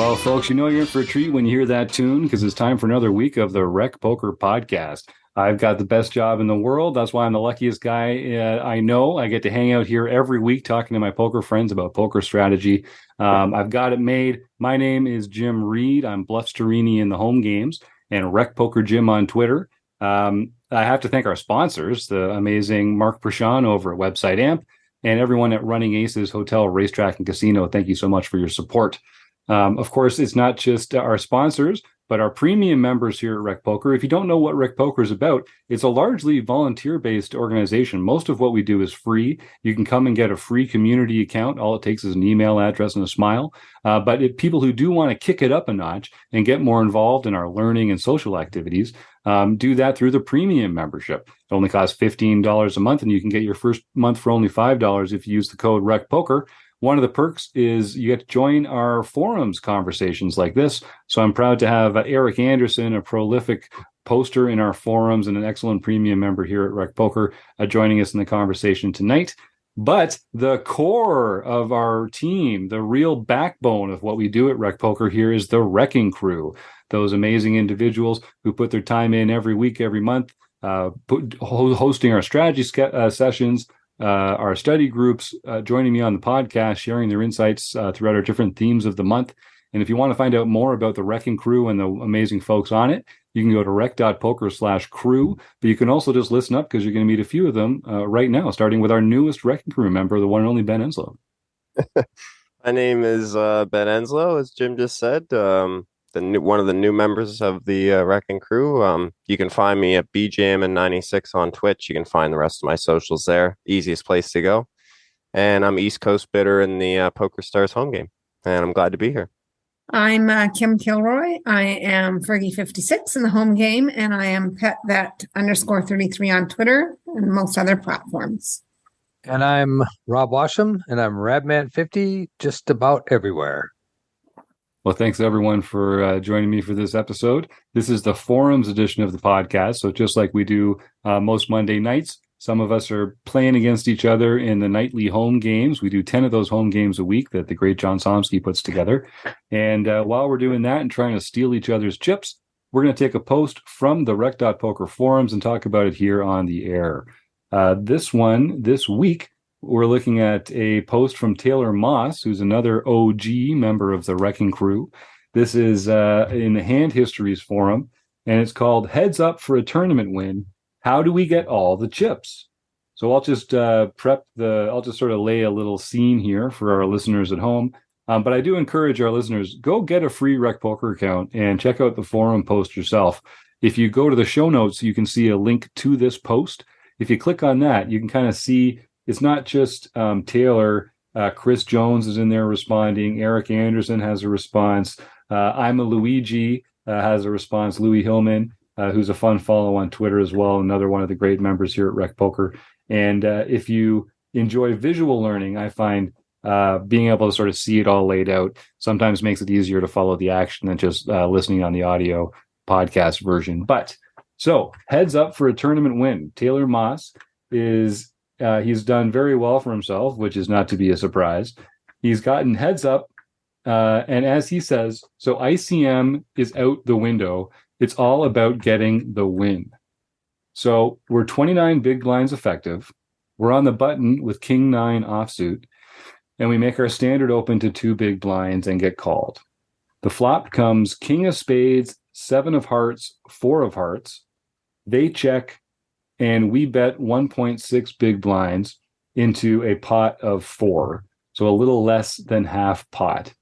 Well, folks, you know you're in for a treat when you hear that tune because it's time for another week of the Rec Poker Podcast. I've got the best job in the world. That's why I'm the luckiest guy I know. I get to hang out here every week talking to my poker friends about poker strategy. I've got it made. My name is Jim Reed. I'm Bluffsterini in the home games and Rec Poker Jim on Twitter. I have to thank our sponsors, the amazing Mark Prashant over at Website Amp and everyone at Running Aces Hotel, Racetrack, and Casino. Thank you so much for your support. Of course, it's not just our sponsors, but our premium members here at Rec Poker. If you don't know what Rec Poker is about, it's a largely volunteer-based organization. Most of what we do is free. You can come and get a free community account. All it takes is an email address and a smile. But if people who do want to kick it up a notch and get more involved in our learning and social activities, do that through the premium membership. It only costs $15 a month, and you can get your first month for only $5 if you use the code Rec Poker. One of the perks is you get to join our forums conversations like this. So I'm proud to have Eric Anderson, a prolific poster in our forums and an excellent premium member here at Rec Poker, joining us in the conversation tonight. But the core of our team, the real backbone of what we do at Rec Poker here is the Wrecking Crew. Those amazing individuals who put their time in every week, every month, hosting our strategy sessions, our study groups, joining me on the podcast, sharing their insights throughout our different themes of the month. And if you want to find out more about the Wrecking Crew and the amazing folks on it, you can go to rec.poker/crew. But you can also just listen up because you're going to meet a few of them right now, starting with our newest Wrecking Crew member, the one and only Ben Enslow. My name is Ben Enslow, as Jim just said. One of the new members of the Wrecking Crew. You can find me at bjammin96 on Twitch. You can find the rest of my socials there. Easiest place to go. And I'm East Coast bidder in the Poker Stars home game. And I'm glad to be here. I'm Kim Kilroy. I am Fergie56 in the home game, and I am PetVet_33 on Twitter and most other platforms. And I'm Rob Washam, and I'm Radman50 just about everywhere. Well, thanks everyone for joining me for this episode. This is the forums edition of the podcast. So just like we do most Monday nights, some of us are playing against each other in the nightly home games. We do 10 of those home games a week that the great John Somsky puts together. And while we're doing that and trying to steal each other's chips, we're going to take a post from the Rec.Poker forums and talk about it here on the air. This week, we're looking at a post from Taylor Moss, who's another OG member of the Wrecking Crew. This is in the Hand Histories forum, and it's called Heads Up for a Tournament Win. How do we get all the chips? So I'll just I'll just sort of lay a little scene here for our listeners at home. But I do encourage our listeners, go get a free Rec Poker account and check out the forum post yourself. If you go to the show notes, you can see a link to this post. If you click on that, you can kind of see it's not just Taylor. Chris Jones is in there responding. Eric Anderson has a response. I'm a Luigi has a response. Louis Hillman, who's a fun follow on Twitter as well, another one of the great members here at Rec Poker. And if you enjoy visual learning, I find being able to sort of see it all laid out sometimes makes it easier to follow the action than just listening on the audio podcast version. But so heads up for a tournament win. Taylor Moss is he's done very well for himself, which is not to be a surprise. He's gotten heads up. And as he says, so ICM is out the window. It's all about getting the win. So we're 29 big blinds effective. We're on the button with King 9 offsuit. And we make our standard open to 2 big blinds and get called. The flop comes King of Spades, 7 of Hearts, 4 of Hearts. They check. And we bet 1.6 big blinds into a pot of 4, so a little less than half pot.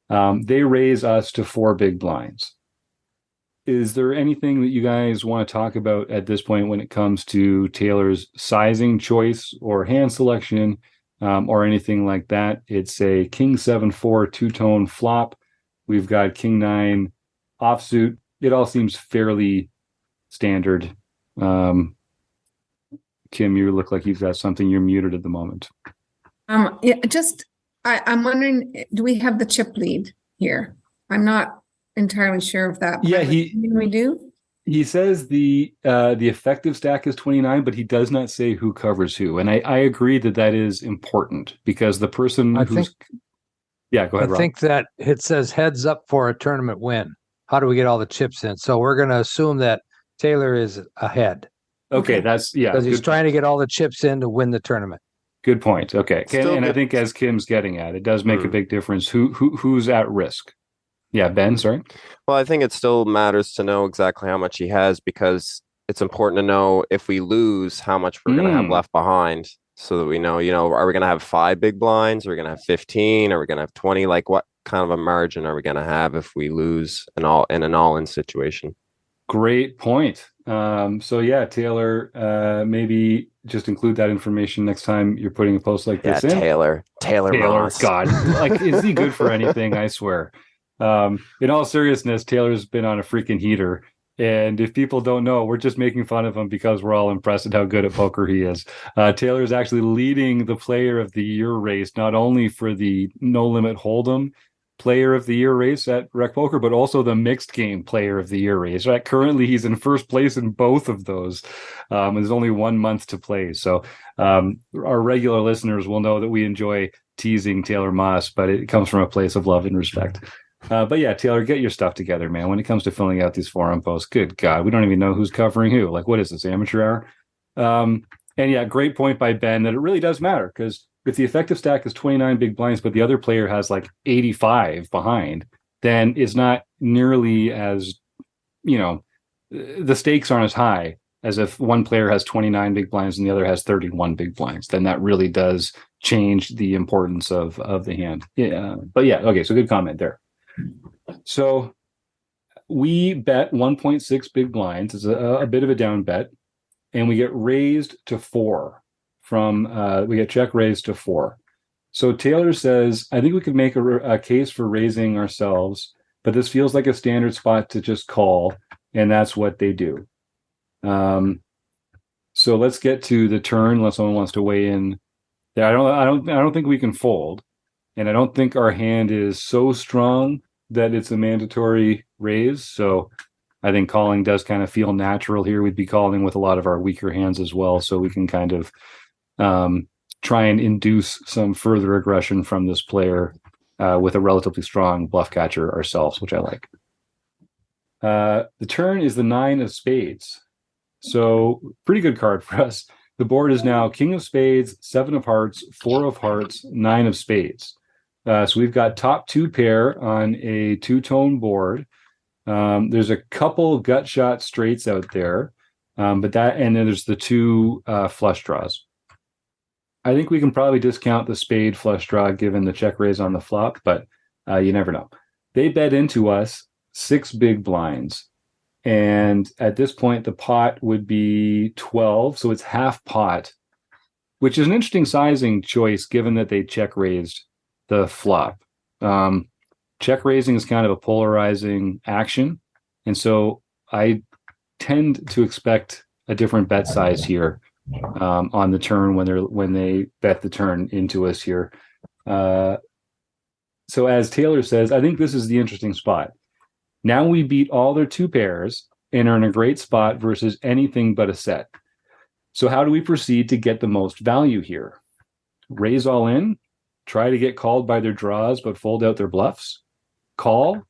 They raise us to 4 big blinds. Is there anything that you guys want to talk about at this point when it comes to Taylor's sizing choice or hand selection or anything like that? It's a King 7-4 two-tone flop. We've got King 9 offsuit. It all seems fairly standard. Kim, you look like you've got something. You're muted at the moment. I'm wondering, do we have the chip lead here? I'm not entirely sure of that. Yeah, we do. He says the effective stack is 29, but he does not say who covers who. And I agree that is important because the person Yeah, go I ahead, Rob. think that it says heads up for a tournament win. How do we get all the chips in? So we're going to assume that Taylor is ahead Okay, Okay. because he's good, trying to get all the chips in to win the tournament. good point. Okay, Still and I good. think as Kim's getting at, it does make a Hmm. big difference who's at risk. Yeah, Ben, sorry. Well, I think it still matters to know exactly how much he has because it's important to know if we lose how much we're going to have left behind so that we know, are we going to have 5 big blinds? Are we going to have 15? Are we going to have 20? Like what kind of a margin are we going to have if we lose in an all-in situation? Great point. So yeah, Taylor, maybe just include that information next time you're putting a post like Yeah, this in. Taylor Moss. God, like, is he good for anything? I swear. In all seriousness, Taylor's been on a freaking heater. And if people don't know, we're just making fun of him because we're all impressed at how good at poker he is. Taylor's actually leading the Player of the Year race, not only for the No Limit Hold'em Player of the Year race at Rec Poker, but also the Mixed Game Player of the Year race. Right? Currently, he's in first place in both of those. There's only 1 month to play. So our regular listeners will know that we enjoy teasing Taylor Moss, but it comes from a place of love and respect. But yeah, Taylor, get your stuff together, man. When it comes to filling out these forum posts, good God, we don't even know who's covering who. Like, what is this, amateur hour? And yeah, great point by Ben that it really does matter because if the effective stack is 29 big blinds, but the other player has like 85 behind, then it's not nearly as, the stakes aren't as high as if one player has 29 big blinds and the other has 31 big blinds. Then that really does change the importance of the hand. Yeah, but yeah, okay, so good comment there. So we bet 1.6 big blinds. It's a bit of a down bet, and we get raised to 4 we get check raised to 4. So Taylor says, I think we could make a case for raising ourselves, but this feels like a standard spot to just call, and that's what they do. So let's get to the turn unless someone wants to weigh in. I don't think we can fold, and I don't think our hand is so strong that it's a mandatory raise. So I think calling does kind of feel natural here. We'd be calling with a lot of our weaker hands as well. So we can kind of try and induce some further aggression from this player with a relatively strong bluff catcher ourselves, which I like. The turn is the 9 of spades. So pretty good card for us. The board is now King of Spades, 7 of Hearts, 4 of Hearts, 9 of Spades. So we've got top 2 pair on a 2-tone board. There's a couple gut shot straights out there, and then there's the 2 flush draws. I think we can probably discount the spade flush draw given the check raise on the flop, but you never know. They bet into us 6 big blinds. And at this point, the pot would be 12. So it's half pot, which is an interesting sizing choice given that they check raised the flop. Check raising is kind of a polarizing action. And so I tend to expect a different bet size here on the turn when they bet the turn into us here. So as Taylor says, I think this is the interesting spot. Now we beat all their 2 pairs and are in a great spot versus anything but a set. So how do we proceed to get the most value here? Raise all in, try to get called by their draws but fold out their bluffs, call,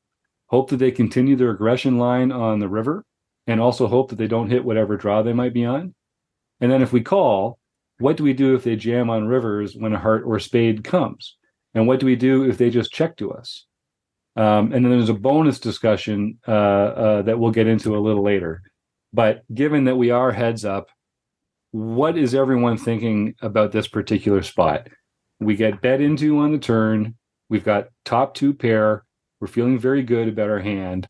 hope that they continue their aggression line on the river, and also hope that they don't hit whatever draw they might be on. And then if we call, what do we do if they jam on rivers when a heart or spade comes? And what do we do if they just check to us? And then there's a bonus discussion that we'll get into a little later. But given that we are heads up, what is everyone thinking about this particular spot? We get bet into on the turn. We've got top 2 pair. We're feeling very good about our hand.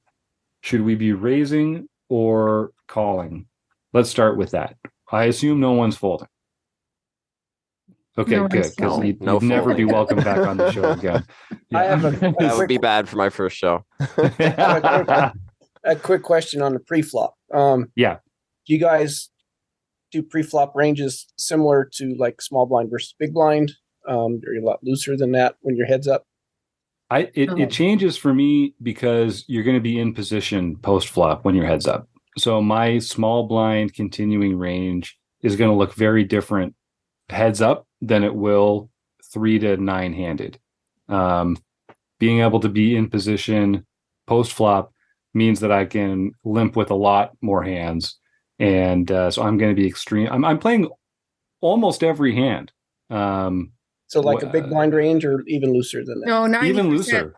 Should we be raising or calling? Let's start with that. I assume no one's folding. Okay, No good, one's because folding. you'd never be folding. welcome back on the show again. I have a That would be bad for my first show. a quick question on the pre-flop. Yeah. Do you guys do pre-flop ranges similar to like small blind versus big blind? Are you a lot looser than that when your head's up? It changes for me because you're going to be in position post flop when your head's up. So my small blind continuing range is going to look very different heads up than it will 3 to 9 handed. being able to be in position post flop means that I can limp with a lot more hands. And so I'm going to be extreme. I'm playing almost every hand. So like a big blind range or even looser than that? No, 90%. Even looser.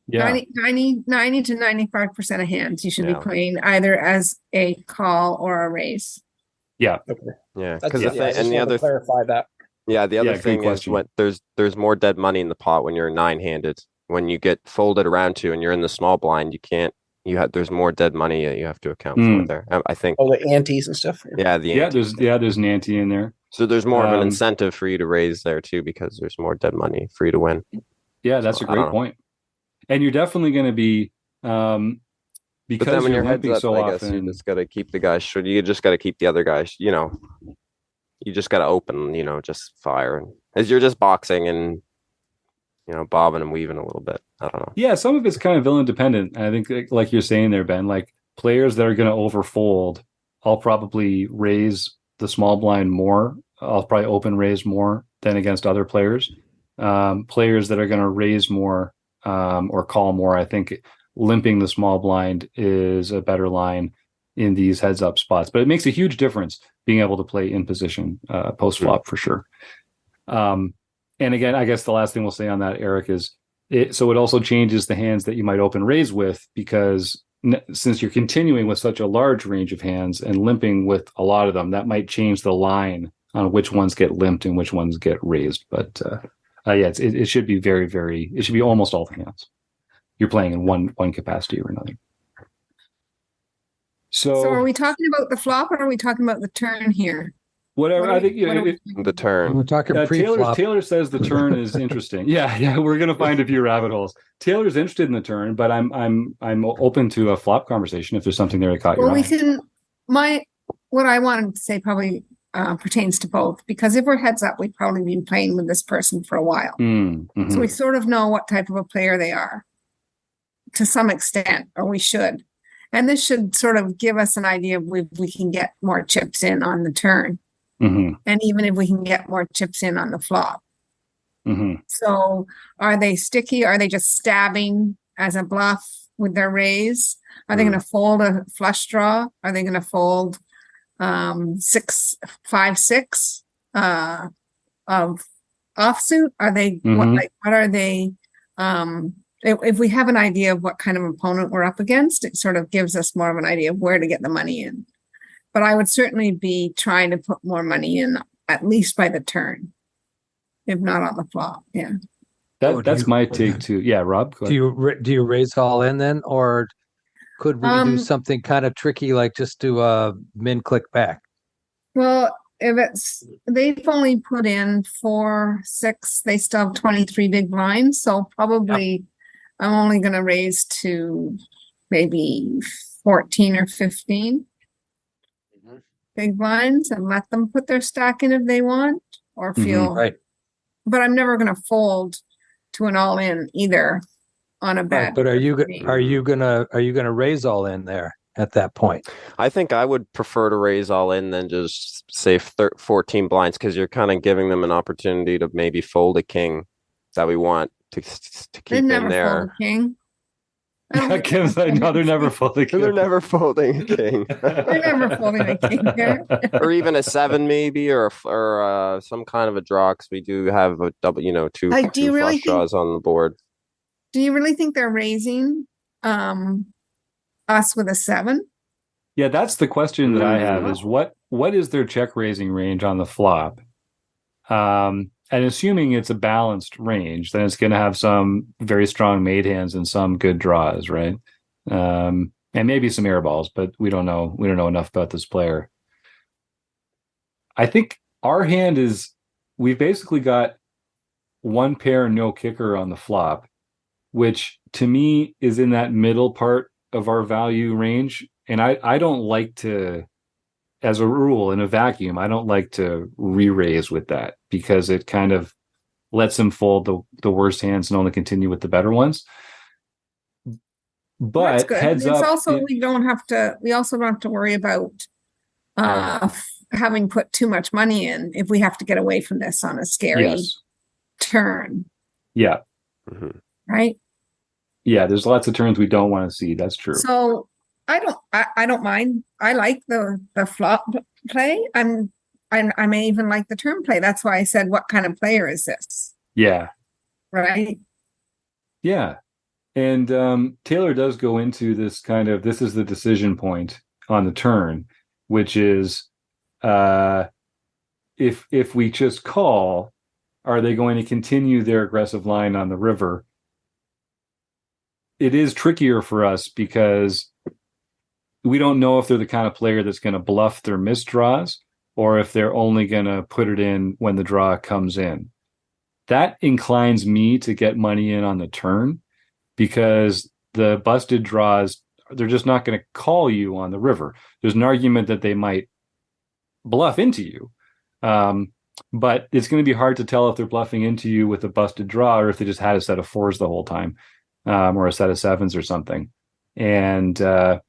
Yeah. 90 to 95% of hands you should be Yeah. playing either as a call or a raise. Yeah. Okay. Yeah, That's, because I just and the wanted to other clarify that. yeah, the Yeah, other good thing is question. when there's more dead money in the pot when you're 9-handed. When you get folded around to and you're in the small blind, there's more dead money that you have to account for there. I think. Oh, the antes and stuff. Yeah, There's an ante in there. So there's more of an Um, incentive for you to raise there too, because there's more dead money for you to win. Yeah, that's So, a I don't great know. point. And you're definitely going to be But because then when you're your head's limping up, so I guess you often. just got to keep the guys short. You just got to keep the other guys. You just got to open. Just fire, and as you're just boxing and bobbing and weaving a little bit. I don't know. Yeah, some of it's kind of villain dependent. I think, like you're saying there, Ben, like players that are going to overfold, I'll probably raise the small blind more. I'll probably open raise more than against other players. Players that are going to raise more or call more, I think limping the small blind is a better line in these heads up spots. But it makes a huge difference being able to play in position post flop for sure. And again, I guess the last thing we'll say on that, Eric, is it also changes the hands that you might open raise with, because since you're continuing with such a large range of hands and limping with a lot of them, that might change the line on which ones get limped and which ones get raised. But it should be very, very, it should be almost all the hands you're playing in one capacity or another. So are we talking about the flop or are we talking about the turn here? Whatever. I think The turn. We're talking pre-flop. Taylor says the turn is interesting. Yeah, we're gonna find a few rabbit holes. Taylor's interested in the turn, but I'm open to a flop conversation if there's something there that caught your eye. What I wanted to say probably pertains to both, because if we're heads up, we've probably been playing with this person for a while. So we sort of know what type of a player they are to some extent, or we should. And this should sort of give us an idea of if we can get more chips in on the turn. And even if we can get more chips in on the flop. So are they sticky? Are they just stabbing as a bluff with their raise? Are they going to fold a flush draw? Are they going to fold 6, 5, 6 of offsuit? Are they what are they? If we have an idea of what kind of opponent we're up against, it sort of gives us more of an idea of where to get the money in. But I would certainly be trying to put more money in at least by the turn, if not on the flop. Yeah, that's my take too. Yeah, Rob, go ahead. Do you raise all in then, or could we do something kind of tricky like just do a min click back? Well, if they've only put in 4, 6, they still have 23 big blinds, so probably I'm only going to raise to maybe 14 or 15. Big blinds and let them put their stack in if they want or feel right. But I'm never going to fold to an all in either on a bet. Right, but are you gonna raise all in there at that point? I think I would prefer to raise all in than just say 14 blinds, because you're kind of giving them an opportunity to maybe fold a king that we want to keep in there. Fold a king. Kim's like, no, they're never folding. They're never folding a king. They're never folding a king there. Or even a 7 maybe, or some kind of a draw, because we do have a double, two flush draws on the board. Do you really think they're raising us with a 7? Yeah, that's the question that I have is what is their check raising range on the flop? And assuming it's a balanced range, then it's going to have some very strong made hands and some good draws, right? And maybe some air balls, but we don't know. We don't know enough about this player. I think our hand we've basically got one pair, no kicker on the flop, which to me is in that middle part of our value range. And I don't like to, as a rule, in a vacuum, I don't like to re-raise with that, because it kind of lets him fold the worst hands and only continue with the better ones. But heads up, we also don't have to worry about having put too much money in if we have to get away from this on a scary turn. Yeah. Right. Yeah, there's lots of turns we don't want to see. That's true. So I don't mind. I like the flop play. I may even like the turn play. That's why I said, what kind of player is this? Yeah. Right? Yeah. And Taylor does go into this this is the decision point on the turn, which is if we just call, are they going to continue their aggressive line on the river? It is trickier for us because we don't know if they're the kind of player that's going to bluff their missed draws or if they're only going to put it in when the draw comes in. That inclines me to get money in on the turn because the busted draws, they're just not going to call you on the river. There's an argument that they might bluff into you. But it's going to be hard to tell if they're bluffing into you with a busted draw or if they just had a set of fours the whole time, or a set of sevens or something. And I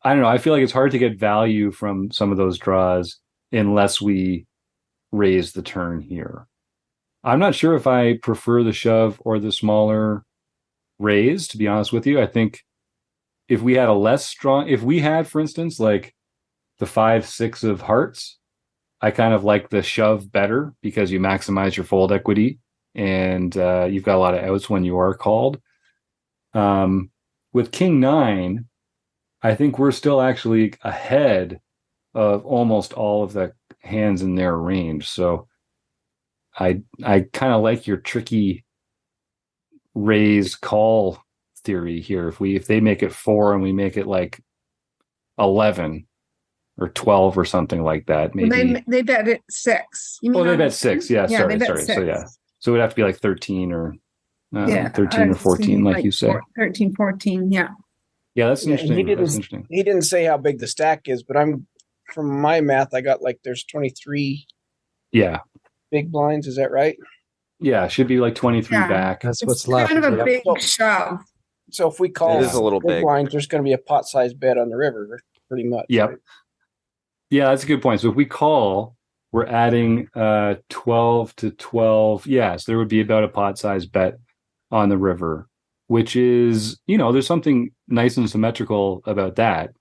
don't know. I feel like it's hard to get value from some of those draws unless we raise the turn here. I'm not sure if I prefer the shove or the smaller raise, to be honest with you. I think if we had if we had, for instance, like the 5-6 of hearts, I kind of like the shove better because you maximize your fold equity and you've got a lot of outs when you are called. With King 9, I think we're still actually ahead of almost all of the hands in their range. So I kind of like your tricky raise call theory here. If they make it 4 and we make it like 11 or 12 or something like that, maybe Well, they bet it 6. You mean they bet 6. Yeah, yeah, sorry. 6. So yeah. So it would have to be like 13 or 13 or 14, like you say. 13, 14, yeah. Yeah, that's interesting. That's interesting. He didn't say how big the stack is, but from my math, I got like there's 23 big blinds. Is that right? Yeah, it should be like 23 back. That's It's what's left. kind of a big shove. So if we call It is a little big. blinds, there's going to be a pot size bet on the river, pretty much. Yep. Right? Yeah, that's a good point. So if we call, we're adding 12 to 12. Yes, there would be about a pot size bet on the river, which is, there's something nice and symmetrical about that.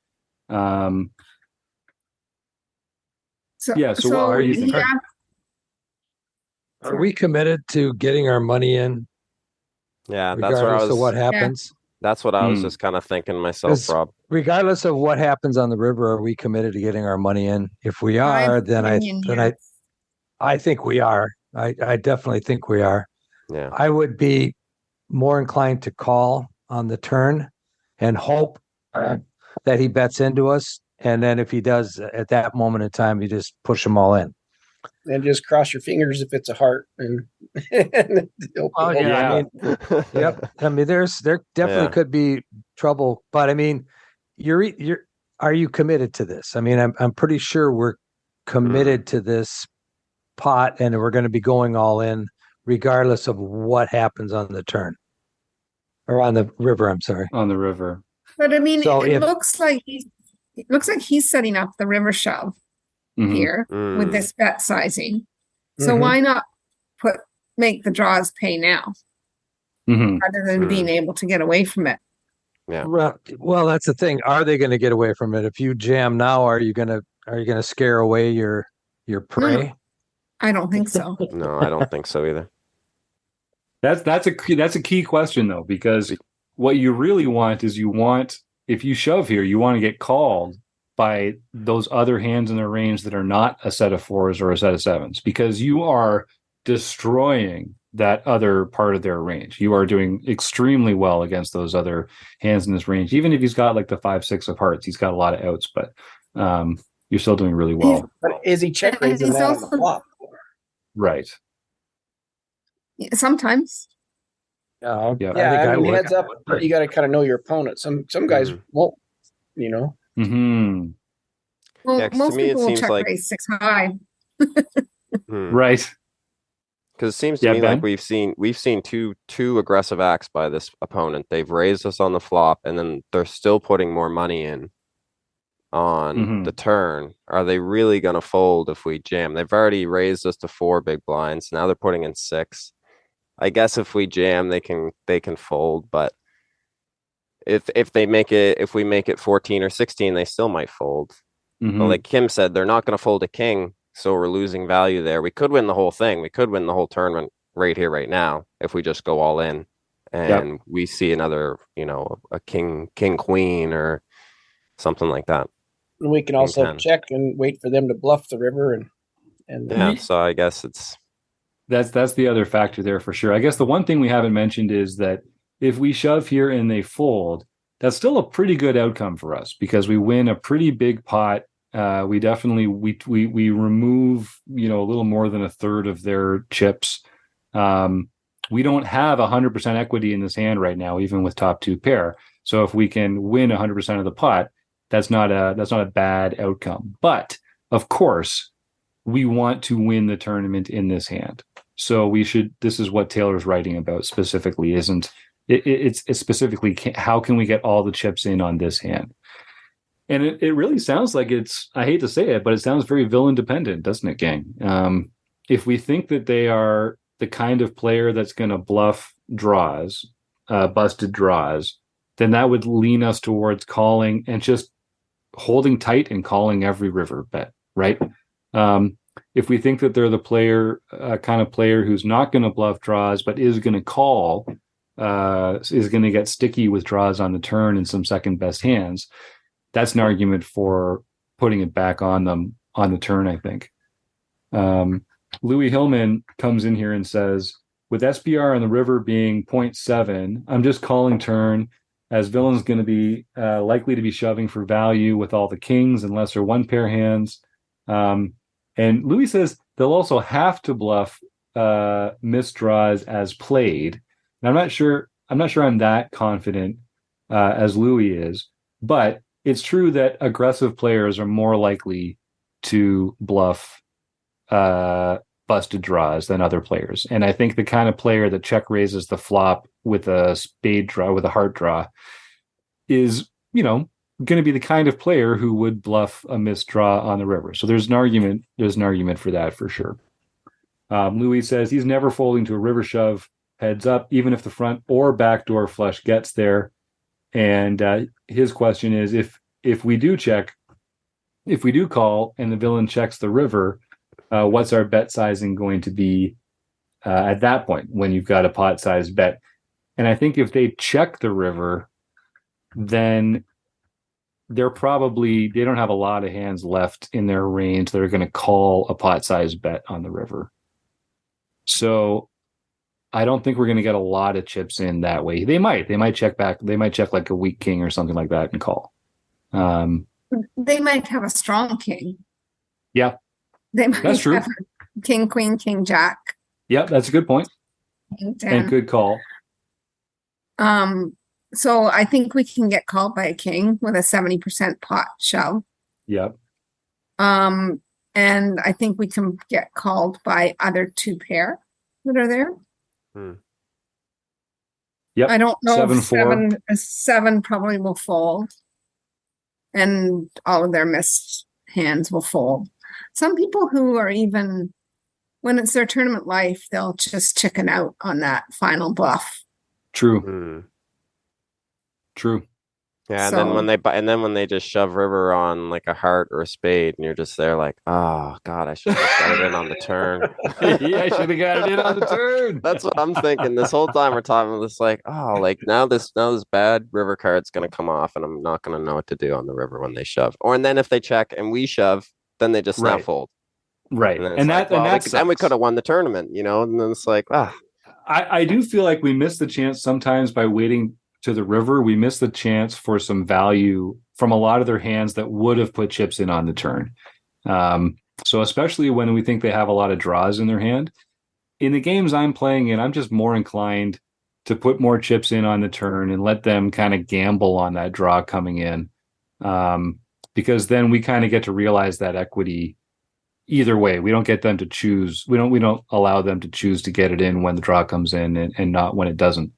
So what are you thinking? Are we committed to getting our money in? Yeah, regardless of what happens. That's what I was just kind of thinking myself, Rob. Regardless of what happens on the river, are we committed to getting our money in? If we are, I think we are. I definitely think we are. Yeah, I would be more inclined to call on the turn and hope that he bets into us, and then if he does at that moment in time, you just push them all in. And just cross your fingers if it's a heart. And I mean, yep. I mean, there definitely could be trouble, but I mean, are you committed to this? I mean, I'm pretty sure we're committed to this pot, and we're going to be going all in, regardless of what happens on the turn or on the river. I'm sorry, on the river. But I mean, it looks like he's setting up the river shove. Here with this bet sizing. So why not make the draws pay now rather than being able to get away from it? Yeah. Well, that's the thing. Are they going to get away from it? If you jam now, are you going to scare away your prey? No, I don't think so. No, I don't think so either. That's a key question though, because what you really want is if you shove here, you want to get called by those other hands in their range that are not a set of 4s or a set of 7s, because you are destroying that other part of their range. You are doing extremely well against those other hands in this range. Even if he's got like the 5-6 of hearts, he's got a lot of outs, but you're still doing really well. But is he check raising that on the flop? Right. Sometimes. Yeah, I mean, heads up, you got to kind of know your opponent. Some guys won't, Mm-hmm. Well, most people will check raise 6 high. Right. Because it seems to me like we've seen two aggressive acts by this opponent. They've raised us on the flop, and then they're still putting more money in on the turn. Are they really going to fold if we jam? They've already raised us to 4 big blinds. Now they're putting in 6. I guess if we jam, they can fold, but if we make it 14 or 16, they still might fold. Mm-hmm. But like Kim said, they're not going to fold a king, so we're losing value there. We could win the whole thing. We could win the whole tournament right here, right now, if we just go all in and we see another, a king, queen, or something like that. And we can also check and wait for them to bluff the river and yeah. So I guess that's the other factor there for sure. I guess the one thing we haven't mentioned is that if we shove here and they fold, that's still a pretty good outcome for us because we win a pretty big pot. We definitely we remove a little more than a third of their chips. We don't have 100% equity in this hand right now, even with top two pair. So if we can win 100% of the pot, that's not a bad outcome. But of course, we want to win the tournament in this hand. So we should. This is what Taylor's writing about specifically. It's specifically how can we get all the chips in on this hand? And it really sounds like I hate to say it, but it sounds very villain dependent, doesn't it, gang? If we think that they are the kind of player that's going to bluff draws, busted draws, then that would lean us towards calling and just holding tight and calling every river bet, right? If we think that they're the kind of player who's not going to bluff draws, but is going to call, is going to get sticky with draws on the turn and some second best hands, that's an argument for putting it back on them on the turn, I think. Louis Hillman comes in here and says, with SPR on the river being 0.7, I'm just calling turn as villain's going to be likely to be shoving for value with all the kings and lesser one pair hands. And Louis says they'll also have to bluff missed draws as played. And I'm not sure I'm that confident as Louis is, but it's true that aggressive players are more likely to bluff busted draws than other players. And I think the kind of player that check raises the flop with a spade draw, with a heart draw, is, going to be the kind of player who would bluff a missed draw on the river. So there's an argument for that for sure. Louis says he's never folding to a river shove heads up, even if the front or backdoor flush gets there. And his question is, if we do call and the villain checks the river, what's our bet sizing going to be at that point when you've got a pot size bet? And I think if they check the river, then they don't have a lot of hands left in their range that are going to call a pot size bet on the river. So I don't think we're going to get a lot of chips in that way. They might check back. They might check like a weak king or something like that and call. They might have a strong king. Yeah, they might that's true. Have king, queen, king, jack. Yeah, that's a good point. And good call. So I think we can get called by a king with a 70% pot shove. Yep. And I think we can get called by other two pair that are there. Yep. I don't know 7-4. if seven probably will fold. And all of their missed hands will fold. Some people who are even, when it's their tournament life, they'll just chicken out on that final bluff. True. True. Yeah, and then when they just shove river on like a heart or a spade, and you're just there like, oh god, I should have got it in on the turn. Yeah, I should have got it in on the turn. That's what I'm thinking. This whole time we're talking this like, oh, like now this bad river card's gonna come off, and I'm not gonna know what to do on the river when they shove. And then if they check and we shove, then they just snap fold. Right, and we could have won the tournament, and then it's like, I do feel like we miss the chance sometimes by waiting to the river. We miss the chance for some value from a lot of their hands that would have put chips in on the turn. So especially when we think they have a lot of draws in their hand. In the games I'm playing in, I'm just more inclined to put more chips in on the turn and let them kind of gamble on that draw coming in. Because then we kind of get to realize that equity either way. We don't get them to choose. We don't allow them to choose to get it in when the draw comes in and not when it doesn't.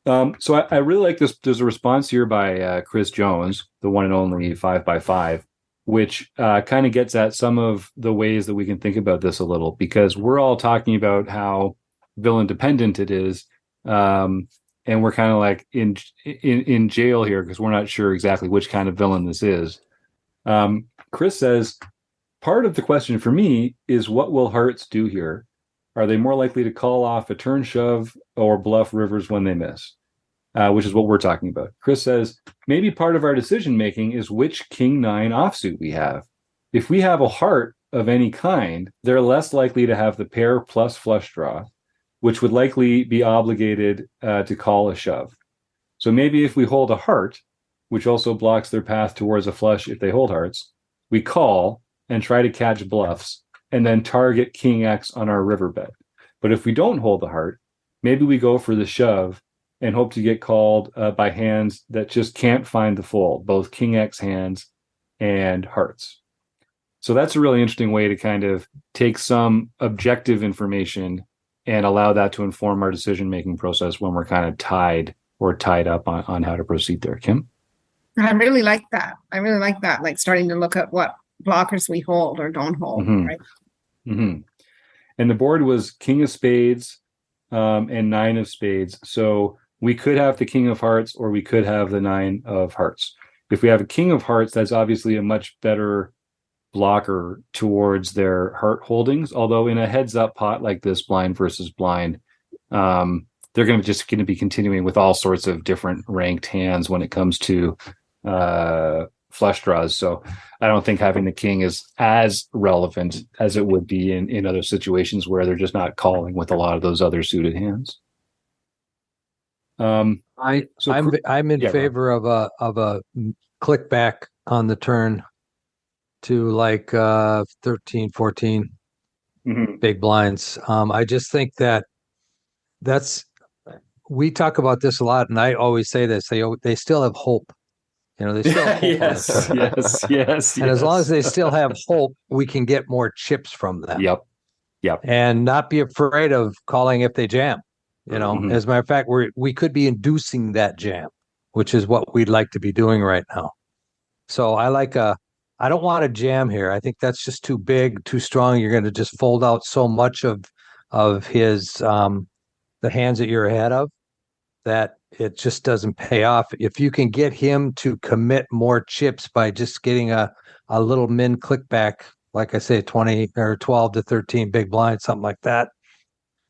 So I really like this. There's a response here by Chris Jones, the one and only 5x5, which kind of gets at some of the ways that we can think about this a little, because we're all talking about how villain dependent it is. And we're kind of like in jail here because we're not sure exactly which kind of villain this is. Chris says, part of the question for me is, what will hearts do here? Are they more likely to call off a turn shove or bluff rivers when they miss? Which is what we're talking about. Chris says, maybe part of our decision making is which king nine offsuit we have. If we have a heart of any kind, they're less likely to have the pair plus flush draw, which would likely be obligated to call a shove. So maybe if we hold a heart, which also blocks their path towards a flush if they hold hearts, we call and try to catch bluffs and then target king X on our riverbed. But if we don't hold the heart, maybe we go for the shove and hope to get called by hands that just can't find the fold, both king X hands and hearts. So that's a really interesting way to kind of take some objective information and allow that to inform our decision-making process when we're kind of tied up on how to proceed there. Kim? I really like that. Like starting to look at what blockers we hold or don't hold, right? Mm-hmm. And the board was king of spades and nine of spades. So we could have the king of hearts or we could have the nine of hearts. If we have a king of hearts, that's obviously a much better blocker towards their heart holdings. Although in a heads up pot like this, blind versus blind, they're going to be continuing with all sorts of different ranked hands when it comes to flush draws. So I don't think having the king is as relevant as it would be in other situations where they're just not calling with a lot of those other suited hands. I'm in favor of a click back on the turn to like 13, 14 big blinds. I just think we talk about this a lot, and I always say this: they still have hope. They still have hope. yes. And as long as they still have hope, we can get more chips from them. Yep. And not be afraid of calling if they jam. As a matter of fact, we could be inducing that jam, which is what we'd like to be doing right now. So I don't want to jam here. I think that's just too big, too strong. You're going to just fold out so much of his the hands that you're ahead of that it just doesn't pay off. If you can get him to commit more chips by just getting a little min click back, like I say, 20 or 12 to 13 big blinds, something like that,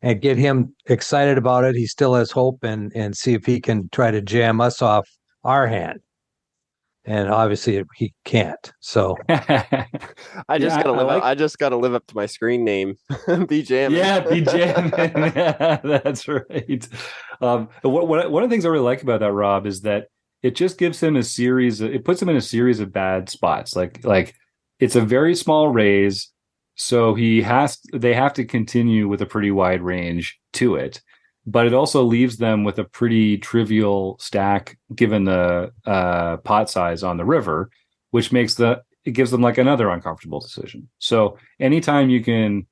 and get him excited about it, he still has hope, and see if he can try to jam us off our hand. And obviously he can't. So I just gotta live up to my screen name. Be jamming. Yeah, be jamming. That's right. One of the things I really like about that, Rob, is that it just gives him it puts him in a series of bad spots. Like it's a very small raise, so they have to continue with a pretty wide range to it. But it also leaves them with a pretty trivial stack given the pot size on the river, which it gives them like another uncomfortable decision. So anytime you can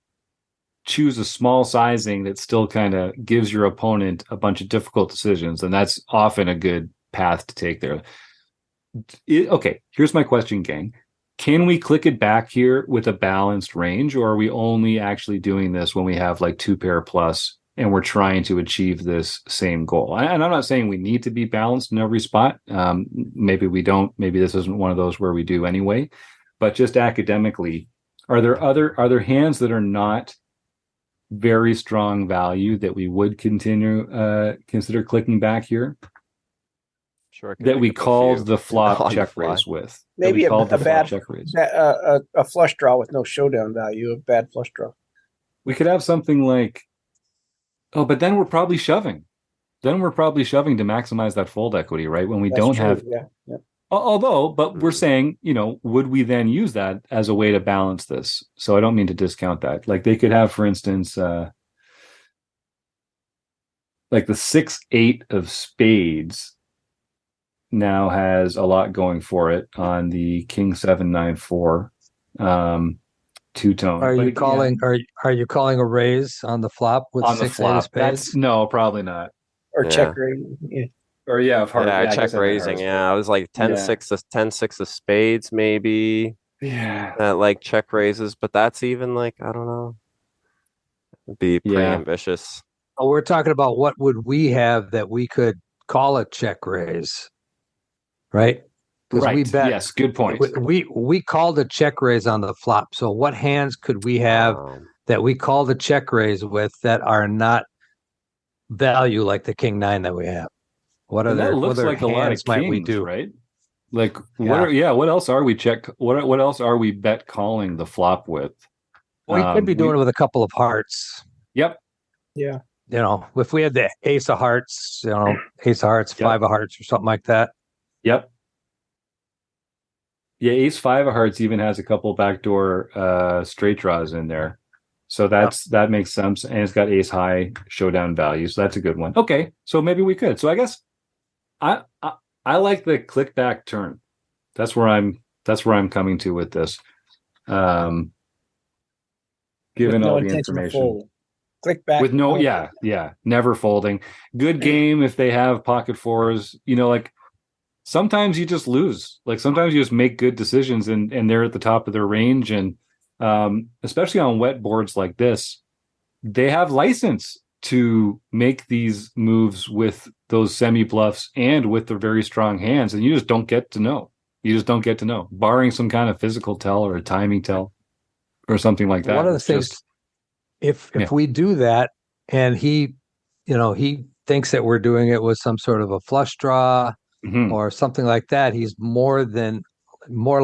choose a small sizing that still kind of gives your opponent a bunch of difficult decisions, then that's often a good path to take there. Okay, here's my question, gang. Can we click it back here with a balanced range, or are we only actually doing this when we have like two pair plus and we're trying to achieve this same goal? And I'm not saying we need to be balanced in every spot. Maybe we don't. Maybe this isn't one of those where we do anyway. But just academically, are there hands that are not very strong value that we would consider clicking back here? Sure. That we called the flop check raise with. Maybe a bad check raise. A flush draw with no showdown value, a bad flush draw. We could have something like, but then we're probably shoving. To maximize that fold equity, right? When we That's don't true. Have. Yeah. But we're saying, would we then use that as a way to balance this? So I don't mean to discount that. Like they could have, for instance, like the 6-8 of spades now has a lot going for it on the King 7-9-4 two-tone. Are you calling a raise on the flop with on 6-8 of spades? No, probably not. Or check raising. Yeah. Or check raising. Yeah, I was like 10-6 of spades maybe. Yeah. Like check raises, but that's even like I don't know. It'd be pretty ambitious. we're talking about what would we have that we could call a check raise, right? Right. We bet, yes, good point. We called a check raise on the flop. So what hands could we have that we call the check raise with that are not value like the king nine that we have? What other like a lot of kings, might we do? Right? Like what else are we what else are we bet calling the flop with? We could be doing it with a couple of hearts. Yep. Yeah. If we had the ace of hearts, ace of hearts, five of hearts, or something like that. Yep. Yeah, ace five of hearts even has a couple backdoor straight draws in there. So that makes sense. And it's got ace high showdown value. So that's a good one. Okay. So maybe we could. So I guess I like the click back turn. That's where I'm coming to with this. Given all the information. Click back. With never folding. Good game if they have pocket fours. Like sometimes you just lose. Like sometimes you just make good decisions and they're at the top of their range. And especially on wet boards like this, they have license to make these moves with those semi bluffs and with their very strong hands. And you just don't get to know. Barring some kind of physical tell or a timing tell or something like that. One of the things, if we do that and he thinks that we're doing it with some sort of a flush draw or something like that, he's more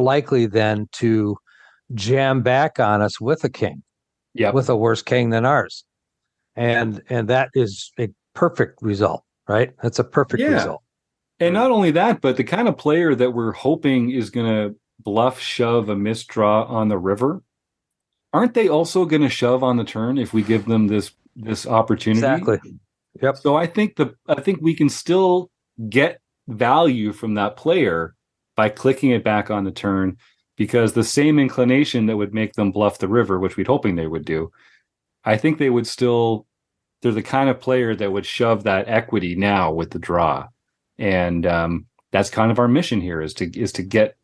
likely than to jam back on us with a king, with a worse king than ours. And that is a perfect result, right? That's a perfect result. And not only that, but the kind of player that we're hoping is going to bluff shove a misdraw on the river, aren't they also going to shove on the turn if we give them this opportunity? Exactly. Yep. So I think we can still get value from that player by clicking it back on the turn, because the same inclination that would make them bluff the river, which we're hoping they would do, I think they would still. They're the kind of player that would shove that equity now with the draw, and that's kind of our mission here is to get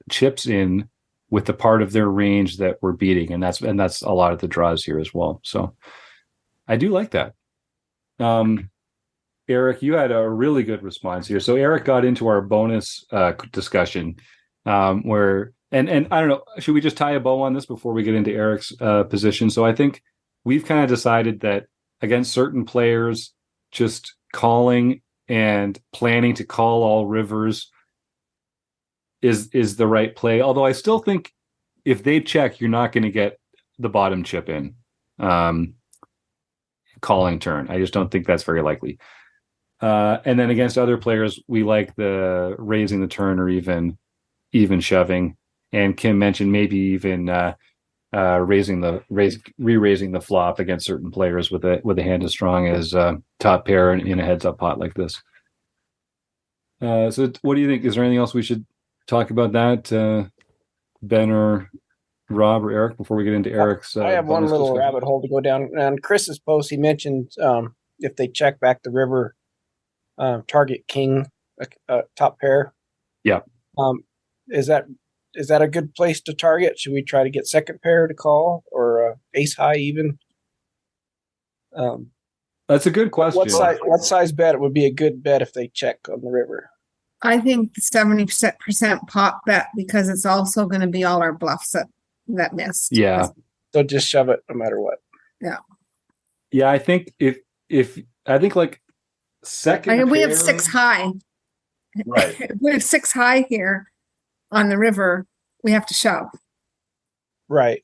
chips in with the part of their range that we're beating, and that's a lot of the draws here as well. So I do like that. Eric, you had a really good response here. So Eric got into our bonus discussion where, and I don't know, should we just tie a bow on this before we get into Eric's position? So I think we've kind of decided that against certain players, just calling and planning to call all rivers is the right play. Although I still think if they check, you're not going to get the bottom chip in calling turn. I just don't think that's very likely. And then against other players, we like the raising the turn or even shoving. And Kim mentioned maybe even re-raising the flop against certain players with a hand as strong as top pair in a heads up pot like this. So what do you think? Is there anything else we should talk about that, Ben or Rob or Eric, before we get into Eric's? I have one little rabbit hole to go down. On Chris's post, he mentioned if they check back the river, target king, top pair. Yeah. Is that a good place to target? Should we try to get second pair to call or ace high even? That's a good question. What size bet would be a good bet if they check on the river? I think the 70% pot bet, because it's also going to be all our bluffs that missed. Yeah. So just shove it no matter what. Yeah. Yeah, I think if like second we have six high. Right. If we have six high here on the river, we have to shove. Right.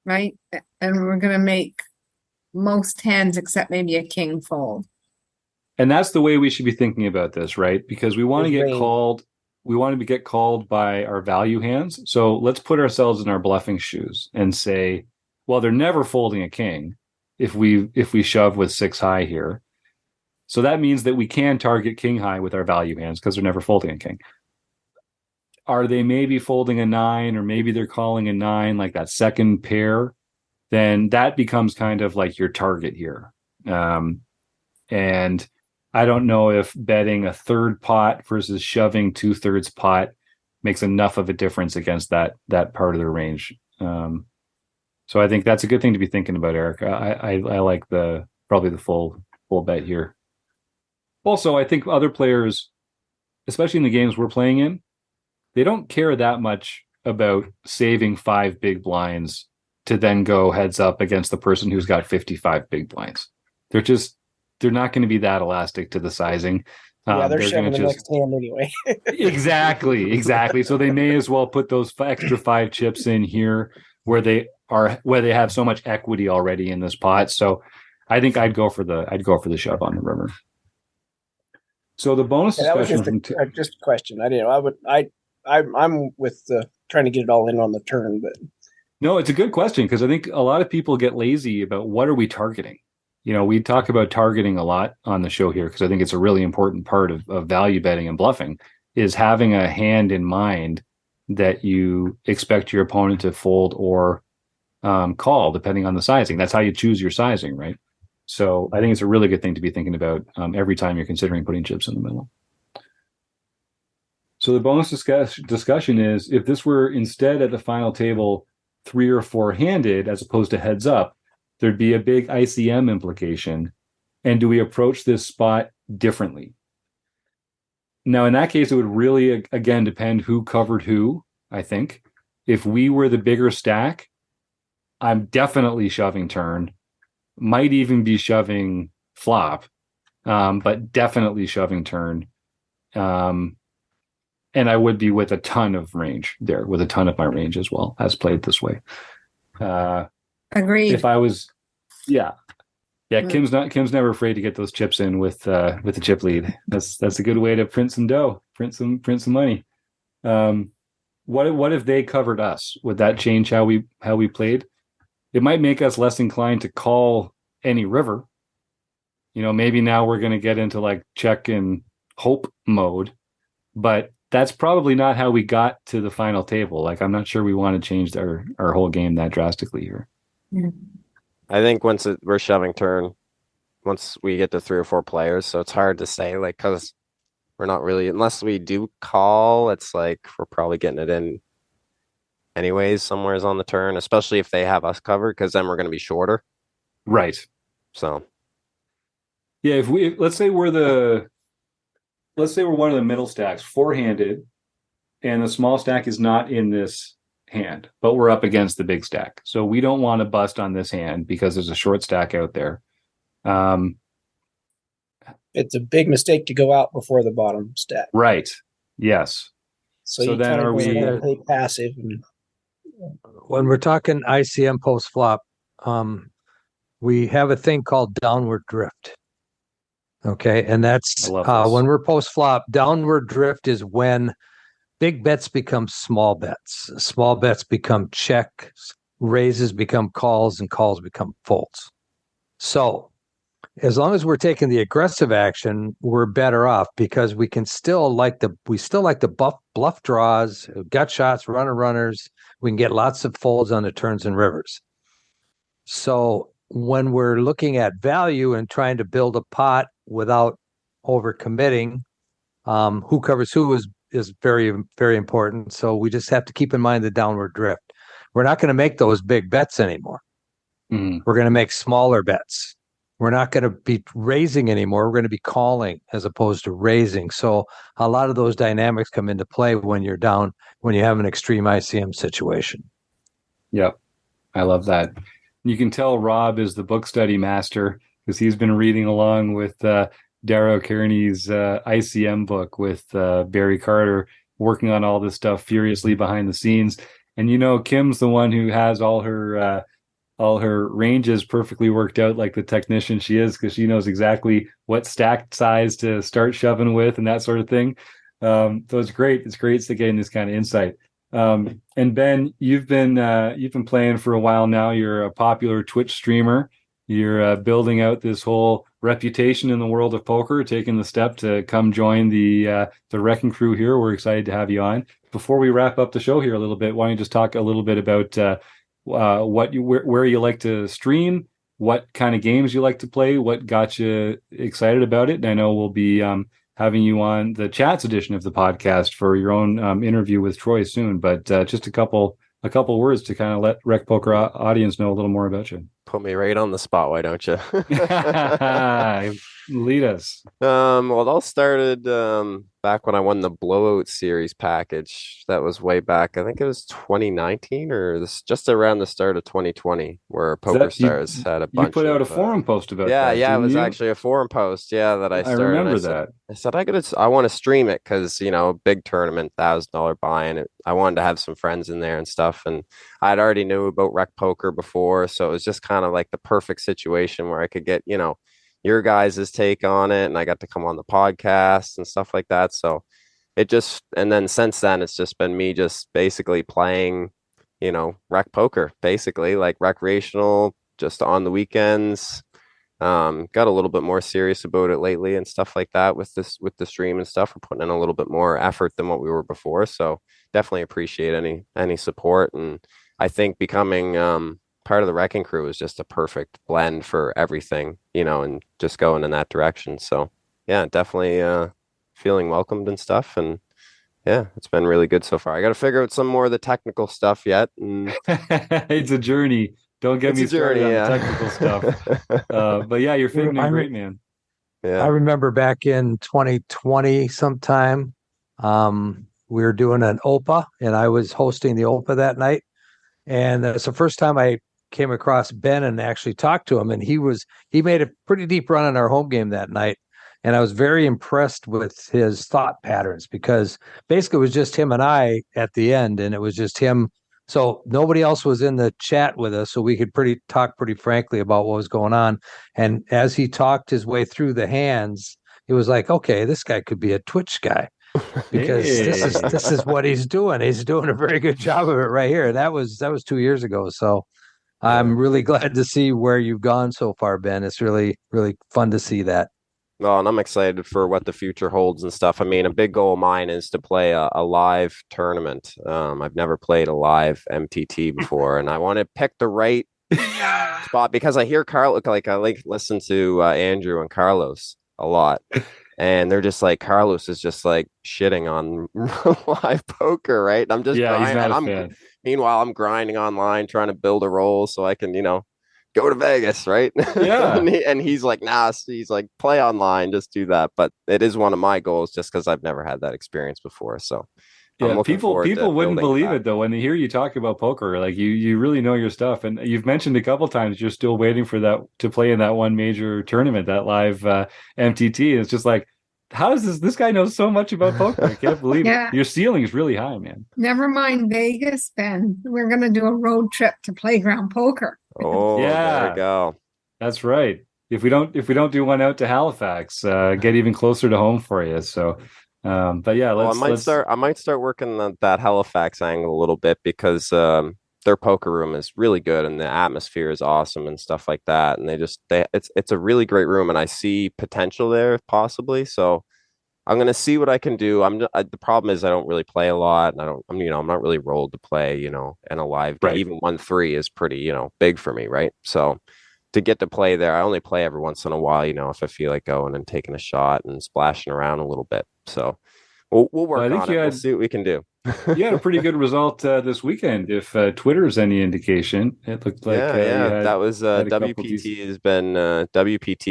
Right. And we're going to make most hands except maybe a king fold. And that's the way we should be thinking about this, right? Because we want to get called. We want to get called by our value hands. So let's put ourselves in our bluffing shoes and say, well, they're never folding a king if we shove with six high here. So that means that we can target king high with our value hands because they're never folding a king. Are they maybe folding a nine, or maybe they're calling a nine, like that second pair? Then that becomes kind of like your target here. And I don't know if betting a third pot versus shoving 2/3 pot makes enough of a difference against that part of the range. So I think that's a good thing to be thinking about, Eric. I like the probably the full bet here. Also, I think other players, especially in the games we're playing in, they don't care that much about saving 5 big blinds to then go heads up against the person who's got 55 big blinds. They're not going to be that elastic to the sizing. They're shoving the next hand anyway. Exactly. So they may as well put those extra 5 chips in here where they have so much equity already in this pot. So I think I'd go for the shove on the river. So the bonus discussion. That was just a question. I'm with trying to get it all in on the turn, but no, it's a good question because I think a lot of people get lazy about what are we targeting. We talk about targeting a lot on the show here because I think it's a really important part of value betting and bluffing is having a hand in mind that you expect your opponent to fold or call depending on the sizing. That's how you choose your sizing, right? So I think it's a really good thing to be thinking about every time you're considering putting chips in the middle. So the bonus discussion is if this were instead at the final table 3 or 4 handed as opposed to heads up, there'd be a big ICM implication. And do we approach this spot differently? Now, in that case, it would really, again, depend who covered who, I think. If we were the bigger stack, I'm definitely shoving turn. Might even be shoving flop, but definitely shoving turn. And I would be with a ton of range there, with a ton of my range as well, as played this way. Agreed. If I was, Kim's never afraid to get those chips in with the chip lead. That's a good way to print some dough, print some money. What if they covered us? Would that change how we played? It might make us less inclined to call any river. Maybe now we're going to get into like check and hope mode, but that's probably not how we got to the final table. Like, I'm not sure we want to change our whole game that drastically here. Yeah. I think we're shoving turn once we get to 3 or 4 players. So it's hard to say, like, because we're not really, unless we do call, it's like we're probably getting it in anyways, somewhere's on the turn, especially if they have us covered, because then we're going to be shorter. Right. So. Yeah, if let's say we're one of the middle stacks, 4-handed, and the small stack is not in this hand, but we're up against the big stack. So we don't want to bust on this hand because there's a short stack out there. It's a big mistake to go out before the bottom stack. Right. Yes. So you then are we play passive? When we're talking ICM post flop, we have a thing called downward drift. Okay, and that's when we're post flop. Downward drift is when big bets become small bets. Small bets become checks, raises become calls, and calls become folds. So as long as we're taking the aggressive action, we're better off because we still like the bluff draws, gut shots, runners. We can get lots of folds on the turns and rivers. So when we're looking at value and trying to build a pot without overcommitting, who covers who is very, very important. So we just have to keep in mind the downward drift. We're not going to make those big bets anymore. Mm-hmm. We're going to make smaller bets. We're not going to be raising anymore. We're going to be calling as opposed to raising. So a lot of those dynamics come into play when you're down, when you have an extreme ICM situation. Yep. I love that. You can tell Rob is the book study master because he's been reading along with Darrow Kearney's ICM book with Barry Carter, working on all this stuff furiously behind the scenes. And Kim's the one who has all her ranges perfectly worked out, like the technician she is, because she knows exactly what stack size to start shoving with and that sort of thing. So it's great. It's great to gain this kind of insight. And Ben, you've been playing for a while now. You're a popular Twitch streamer. You're building out this whole reputation in the world of poker, taking the step to come join the Wrecking Crew here. We're excited to have you on. Before we wrap up the show here a little bit, why don't you just talk a little bit about where you like to stream, what kind of games you like to play, what got you excited about it. And I know we'll be having you on the Chats edition of the podcast for your own interview with Troy soon. But just a couple words to kind of let Rec Poker audience know a little more about you. Put me right on the spot, why don't you? Lead us. Well, it all started back when I won the Blowout Series package. That was way back. I think it was 2019 or just around the start of 2020, where Poker Stars had a bunch. You put out a forum post about that. Yeah, it was actually a forum post. Yeah, that I started. I remember that. I said I want to stream it because big tournament, $1,000 buy-in. I wanted to have some friends in there and stuff, and I'd already knew about Rec Poker before, so it was just kind of like the perfect situation where I could get your guys' take on it, and I got to come on the podcast and stuff like that. So and then since then, it's just been me just basically playing, rec poker, basically like recreational, just on the weekends. Got a little bit more serious about it lately and stuff like that with the stream and stuff. We're putting in a little bit more effort than what we were before. So definitely appreciate any support. And I think becoming, part of the Wrecking Crew is just a perfect blend for everything, and just going in that direction. So yeah, definitely feeling welcomed and stuff. And yeah, it's been really good so far. I got to figure out some more of the technical stuff yet. And it's a journey. Don't get me started on the technical stuff. But yeah, you're fitting in great, man. Yeah. I remember back in 2020 sometime, we were doing an OPA and I was hosting the OPA that night. And it's the first time I came across Ben and actually talked to him. And he made a pretty deep run on our home game that night. And I was very impressed with his thought patterns because basically it was just him and I at the end. And it was just him. So nobody else was in the chat with us. So we could talk pretty frankly about what was going on. And as he talked his way through the hands, it was like, okay, this guy could be a Twitch guy. Because this is what he's doing. He's doing a very good job of it right here. That was 2 years ago. So I'm really glad to see where you've gone so far, Ben. It's really, really fun to see that. Well, and I'm excited for what the future holds and stuff. I mean, a big goal of mine is to play a live tournament. I've never played a live MTT before, and I want to pick the right spot because I hear I listen to Andrew and Carlos a lot. And they're just like, Carlos is just like shitting on live poker, right? And I'm just grinding. Meanwhile, I'm grinding online, trying to build a roll so I can, go to Vegas, right? Yeah. and he's like, nah, he's like, play online, just do that. But it is one of my goals just because I've never had that experience before. So yeah, people wouldn't believe it though when they hear you talk about poker. Like you really know your stuff, and you've mentioned a couple times you're still waiting for that to play in that one major tournament, that live MTT. It's just like, how does this guy knows so much about poker? I can't believe it. Your ceiling is really high, man. Never mind Vegas, Ben. We're gonna do a road trip to Playground Poker. Oh, yeah, there we go. That's right. If we don't do one out to Halifax, get even closer to home for you. So. But yeah, I might start working on that Halifax angle a little bit because their poker room is really good and the atmosphere is awesome and stuff like that. And it's a really great room, and I see potential there possibly. So I'm gonna see what I can do. The problem is I don't really play a lot, and I'm not really rolled to play, in a live game. Right. Even 1-3 is pretty, big for me, right? So to get to play there, I only play every once in a while, if I feel like going and taking a shot and splashing around a little bit. So we'll work on it. We'll see what we can do. You had a pretty good result this weekend. If Twitter is any indication, it looked like that was WPT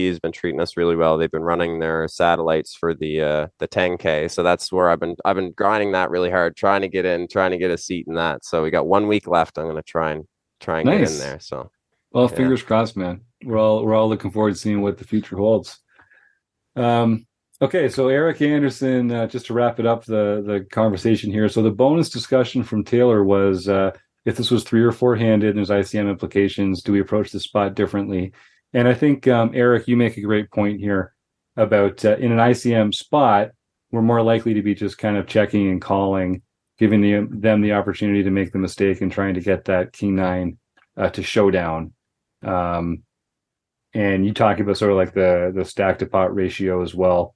has been treating us really well. They've been running their satellites for the 10K, so that's where I've been grinding that really hard, trying to get a seat in that. So we got 1 week left. I'm going to try and get in there. So. Well, fingers crossed, man. We're all looking forward to seeing what the future holds. Okay, so Eric Anderson, just to wrap it up, the conversation here. So the bonus discussion from Taylor was if this was 3 or 4 handed, and there's ICM implications, do we approach the spot differently? And I think, Eric, you make a great point here about in an ICM spot, we're more likely to be just kind of checking and calling, giving them the opportunity to make the mistake and trying to get that king 9 to showdown. And you talk about sort of like the stack to pot ratio as well.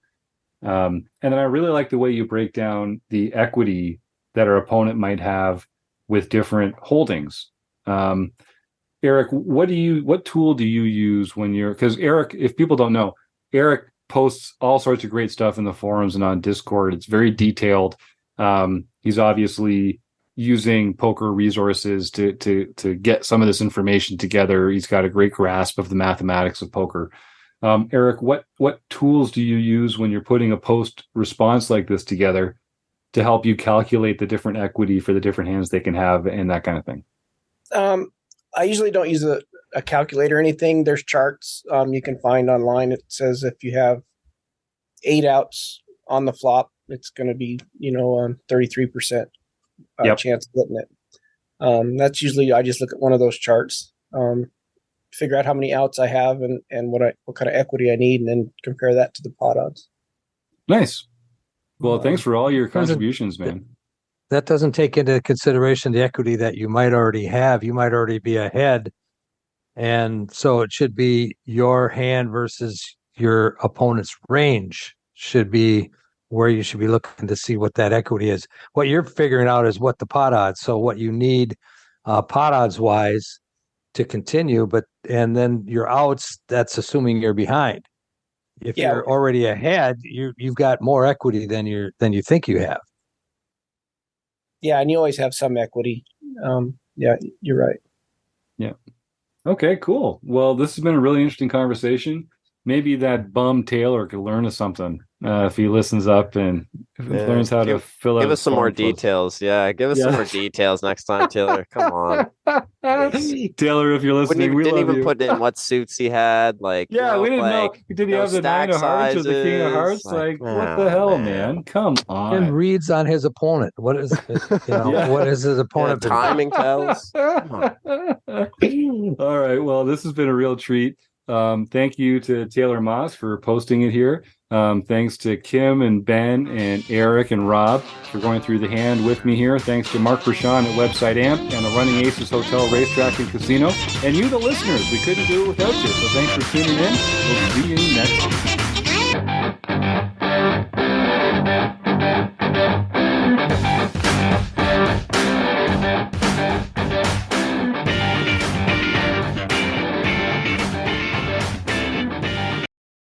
And then I really like the way you break down the equity that our opponent might have with different holdings. Eric, what tool do you use because Eric, if people don't know, Eric posts all sorts of great stuff in the forums and on Discord. It's very detailed. He's obviously using poker resources to get some of this information together. He's got a great grasp of the mathematics of poker. Eric, what tools do you use when you're putting a post response like this together to help you calculate the different equity for the different hands they can have and that kind of thing? I usually don't use a calculator or anything. There's charts you can find online. It says if you have 8 outs on the flop, it's going to be 33% chance of hitting it. That's usually, I just look at one of those charts, figure out how many outs I have and what kind of equity I need, and then compare that to the pot odds. Nice. Well, thanks for all your contributions, man. That doesn't take into consideration the equity that you might already have. You might already be ahead. And so it should be your hand versus your opponent's range should be where you should be looking to see what that equity is. What you're figuring out is what the pot odds. So what you need pot odds wise to continue, and then your outs, that's assuming you're behind. If you're already ahead, you've got more equity than you think you have. Yeah, and you always have some equity. Yeah, you're right. Yeah. Okay, cool. Well, this has been a really interesting conversation. Maybe that bum Taylor could learn us something if he listens up and learns how to fill out. Give us some more details. Yeah, give us some more details next time, Taylor. Come on. Taylor, if you're listening, we didn't love even you. put in what suits he had. We didn't know. Did he have the 9 of hearts or the king of hearts? What the hell, man? Come on. And reads on his opponent. What is what is his opponent? Timing tells. All right. Well, this has been a real treat. Thank you to Taylor Moss for posting it here. Thanks to Kim and Ben and Eric and Rob for going through the hand with me here. Thanks to Mark Bershon at Website Amp and the Running Aces Hotel, Racetrack, and Casino. And you, the listeners, we couldn't do it without you. So thanks for tuning in. We'll see you next week.